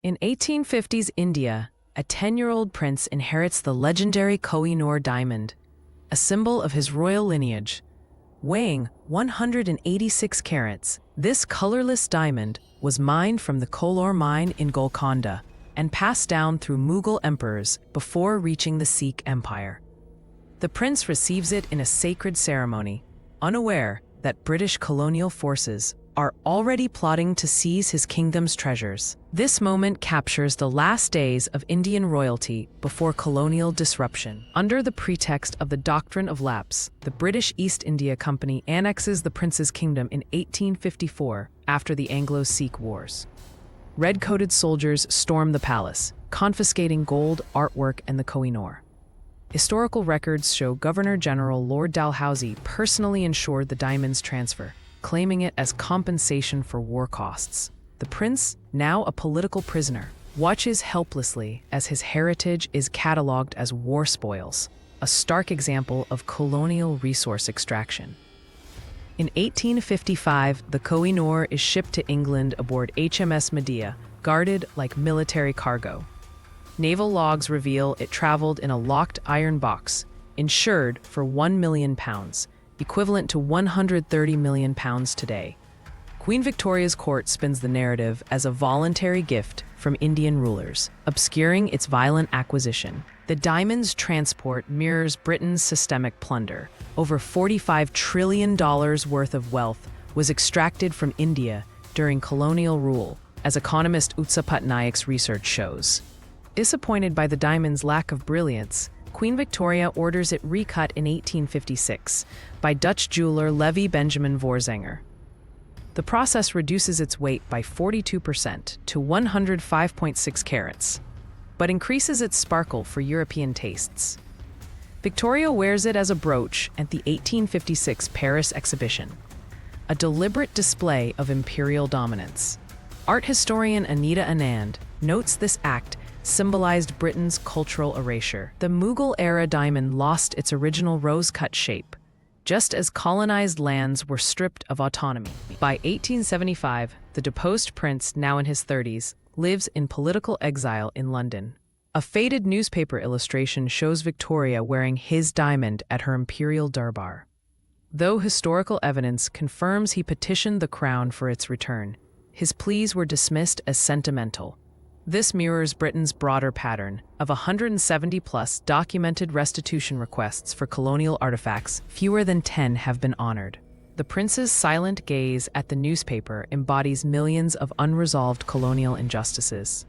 In 1850s India, a 10-year-old prince inherits the legendary Koh-i-Noor diamond, a symbol of his royal lineage. Weighing 186 carats, this colorless diamond was mined from the Kolar mine in Golconda and passed down through Mughal emperors before reaching the Sikh Empire. The prince receives it in a sacred ceremony, unaware that British colonial forces are already plotting to seize his kingdom's treasures. This moment captures the last days of Indian royalty before colonial disruption. Under the pretext of the doctrine of lapse, the British East India Company annexes the prince's kingdom in 1854 after the Anglo-Sikh Wars. Red-coated soldiers storm the palace, confiscating gold, artwork, and the Koh-i-Noor. Historical records show Governor-General Lord Dalhousie personally ensured the diamond's transfer, claiming it as compensation for war costs. The prince, now a political prisoner, watches helplessly as his heritage is catalogued as war spoils, a stark example of colonial resource extraction. In 1855, the Koh-i-Noor is shipped to England aboard HMS Medea, guarded like military cargo. Naval logs reveal it traveled in a locked iron box, insured for £1 million, equivalent to £130 million today. Queen Victoria's court spins the narrative as a voluntary gift from Indian rulers, obscuring its violent acquisition. The diamond's transport mirrors Britain's systemic plunder. Over $45 trillion worth of wealth was extracted from India during colonial rule, as economist Utsa Patnaik's research shows. Disappointed by the diamond's lack of brilliance, Queen Victoria orders it recut in 1856 by Dutch jeweler Levi Benjamin Voorzanger. The process reduces its weight by 42% to 105.6 carats, but increases its sparkle for European tastes. Victoria wears it as a brooch at the 1856 Paris exhibition, a deliberate display of imperial dominance. Art historian Anita Anand notes this act symbolized Britain's cultural erasure. The Mughal-era diamond lost its original rose-cut shape, just as colonized lands were stripped of autonomy. By 1875, the deposed prince, now in his 30s, lives in political exile in London. A faded newspaper illustration shows Victoria wearing his diamond at her imperial durbar. Though historical evidence confirms he petitioned the crown for its return, his pleas were dismissed as sentimental. This mirrors Britain's broader pattern of 170-plus documented restitution requests for colonial artifacts. Fewer than 10 have been honored. The prince's silent gaze at the newspaper embodies millions of unresolved colonial injustices.